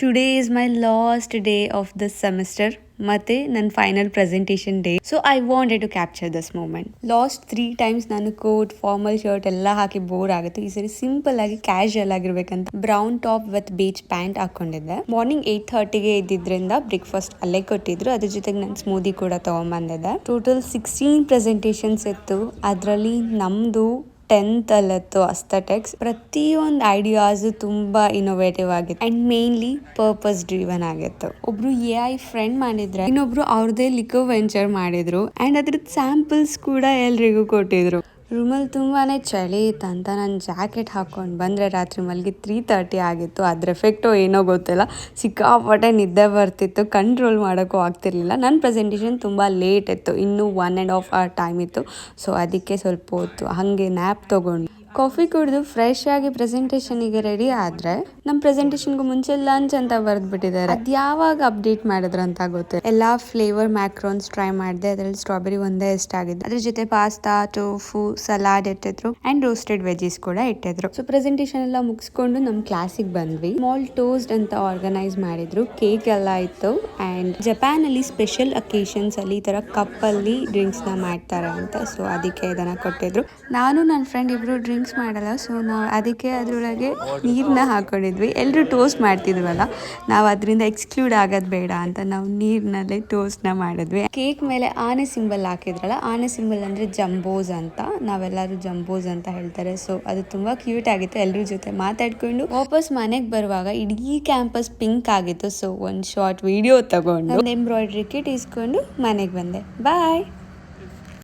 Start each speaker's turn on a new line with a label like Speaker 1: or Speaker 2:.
Speaker 1: Today is my last day of this semester ಮತ್ತೆ ನನ್ನ final presentation day. So I wanted to capture this moment. Last 3 times ನಾನು coat formal shirt ಎಲ್ಲ ಹಾಕಿ bore ಆಗುತ್ತೆ. ಈ ಸರಿ ಸಿಂಪಲ್ ಆಗಿ ಕ್ಯಾಶುಯಲ್ ಆಗಿರ್ಬೇಕಂತ brown top with beige pant ಹಾಕೊಂಡಿದ್ದೆ. ಮಾರ್ನಿಂಗ್ 8:30ಗೆ ಇದ್ದಿದ್ರಿಂದ ಬ್ರೇಕ್ಫಾಸ್ಟ್ ಅಲ್ಲೇ ಕೊಟ್ಟಿದ್ರು. ಅದ್ರ ಜೊತೆಗೆ ನಾನು ಸ್ಮೂದಿ ಕೂಡ ತಗೊಂಡ್ಬಂದಿದ್ದೆ. ಟೋಟಲ್ 16 ಪ್ರೆಸೆಂಟೇಷನ್ಸ್ ಇತ್ತು. ಅದರಲ್ಲಿ ನಮ್ದು 10th ಅಲ್ಲತ್ತು ಅಸ್ಥೆಟಿಕ್ಸ್. ಪ್ರತಿಯೊಂದು ಐಡಿಯಾಸ್ ತುಂಬಾ ಇನೋವೇಟಿವ್ ಆಗಿತ್ತು ಅಂಡ್ ಮೇನ್ಲಿ ಪರ್ಪಸ್ ಡ್ರಿವನ್ ಆಗಿತ್ತು. ಒಬ್ರು AI ಫ್ರೆಂಡ್ ಮಾಡಿದ್ರೆ, ಇನ್ನೊಬ್ರು ಅವ್ರದೇ ಲಿಕೋ ವೆಂಚರ್ ಮಾಡಿದ್ರು ಅಂಡ್ ಅದ್ರದ್ದು ಸ್ಯಾಂಪಲ್ಸ್ ಕೂಡ ಎಲ್ರಿಗೂ ಕೊಟ್ಟಿದ್ರು. ರೂಮಲ್ಲಿ ತುಂಬಾನೇ ಚಳಿ ಇತ್ತಂತ ನಾನು ಜಾಕೆಟ್ ಹಾಕೊಂಡು ಬಂದರೆ ರಾತ್ರಿ ಮಲ್ಗಿ 3:30 ಆಗಿತ್ತು. ಅದ್ರ ಎಫೆಕ್ಟೋ ಏನೋ ಗೊತ್ತಿಲ್ಲ, ಸಿಕ್ಕಾಪಟ್ಟೆ ನಿದ್ದೆ ಬರ್ತಿತ್ತು, ಕಂಟ್ರೋಲ್ ಮಾಡೋಕ್ಕೂ ಆಗ್ತಿರ್ಲಿಲ್ಲ. ನನ್ನ ಪ್ರೆಸೆಂಟೇಷನ್ ತುಂಬ ಲೇಟ್ ಇತ್ತು, ಇನ್ನೂ 1.5 hour ಟೈಮ್ ಇತ್ತು. ಸೊ ಅದಕ್ಕೆ ಸ್ವಲ್ಪ ಹೊತ್ತು ಹಾಗೆ ನ್ಯಾಪ್ ತೊಗೊಂಡು ಕಾಫಿ ಕುಡಿದು ಫ್ರೆಶ್ ಆಗಿ ಪ್ರೆಸೆಂಟೇಷನಿಗೆ ರೆಡಿ ಆದರೆ ನಮ್ಮ ಪ್ರೆಸೆಂಟೇಷನ್ಗೂ ಮುಂಚೆ ಲಂಚ್ ಅಂತ ಬರೆದ್ಬಿಟ್ಟಿದ್ದಾರೆ. ಅದು ಯಾವಾಗ ಅಪ್ಡೇಟ್ ಮಾಡಿದ್ರು ಅಂತ ಗೊತ್ತಿಲ್ಲ. ಎಲ್ಲ ಫ್ಲೇವರ್ ಮ್ಯಾಕ್ರೋನ್ಸ್ ಟ್ರೈ ಮಾಡಿದೆ. ಅದರಲ್ಲಿ ಸ್ಟ್ರಾಬೆರಿ ಒಂದೇ ಇಷ್ಟ ಆಗಿದ್ದು. ಅದ್ರ ಜೊತೆ ಪಾಸ್ತಾ, ಟೋಫು, ಸಲಾಡ್ ಇಟ್ಟಿದ್ರು ಅಂಡ್ ರೋಸ್ಟೆಡ್ ವೆಜೀಸ್ ಕೂಡ ಇಟ್ಟಿದ್ರು. ಸೊ ಪ್ರೆಸೆಂಟೇಷನ್ ಎಲ್ಲ ಮುಗಿಸ್ಕೊಂಡು ನಮ್ಮ ಕ್ಲಾಸಿಗೆ ಬಂದ್ವಿ. ಸ್ಮಾಲ್ ಟೋಸ್ಟ್ ಅಂತ ಆರ್ಗನೈಸ್ ಮಾಡಿದ್ರು. ಕೇಕ್ ಎಲ್ಲ ಇತ್ತು ಅಂಡ್ ಜಪಾನ್ ಅಲ್ಲಿ ಸ್ಪೆಷಲ್ ಅಕೇಶನ್ಸ್ ಅಲ್ಲಿ ಈ ತರ ಕಪ್ ಅಲ್ಲಿ ಡ್ರಿಂಕ್ಸ್ ನ ಮಾಡ್ತಾರೆ ಅಂತ. ಸೊ ಅದಕ್ಕೆ ಇದನ್ನ ಕೊಟ್ಟಿದ್ರು. ನಾನು ನನ್ನ ಫ್ರೆಂಡ್ ಇಬ್ರು ಡ್ರಿಂಕ್ಸ್ ಮಾಡಲ್ಲ, ಸೊ ನಾವು ಅದಕ್ಕೆ ಅದ್ರೊಳಗೆ ನೀರನ್ನ ಹಾಕೊಂಡಿದ್ವಿ. ಎಲ್ಲರೂ ಟೋಸ್ಟ್ ಮಾಡ್ತಿದ್ವಲ್ಲ, ನಾವು ಅದರಿಂದ ಎಕ್ಸ್ಕ್ಲೂಡ್ ಆಗೋದು ಬೇಡ ಅಂತ ನಾವು ನೀರಿನಲ್ಲೇ ಟೋಸ್ಟ್ನ ಮಾಡಿದ್ವಿ. ಕೇಕ್ ಮೇಲೆ ಆನೆ ಸಿಂಬಲ್ ಹಾಕಿದ್ರಲ್ಲ, ಆನೆ ಸಿಂಬಲ್ ಅಂದರೆ ಜಂಬೋಸ್ ಅಂತ, ನಾವೆಲ್ಲರೂ ಜಂಬೋಸ್ ಅಂತ ಹೇಳ್ತಾರೆ. ಸೊ ಅದು ತುಂಬ ಕ್ಯೂಟ್ ಆಗಿತ್ತು. ಎಲ್ಲರ ಜೊತೆ ಮಾತಾಡ್ಕೊಂಡು ವಾಪಸ್ ಮನೆಗೆ ಬರುವಾಗ ಇಡೀ ಕ್ಯಾಂಪಸ್ ಪಿಂಕ್ ಆಗಿತ್ತು. ಸೊ ಒಂದು ಶಾರ್ಟ್ ವಿಡಿಯೋ ತಗೊಂಡು ಒಂದು ಎಂಬ್ರಾಯ್ಡ್ರಿ ಕಿಟ್ ಇಸ್ಕೊಂಡು ಮನೆಗೆ ಬಂದೆ. ಬಾಯ್.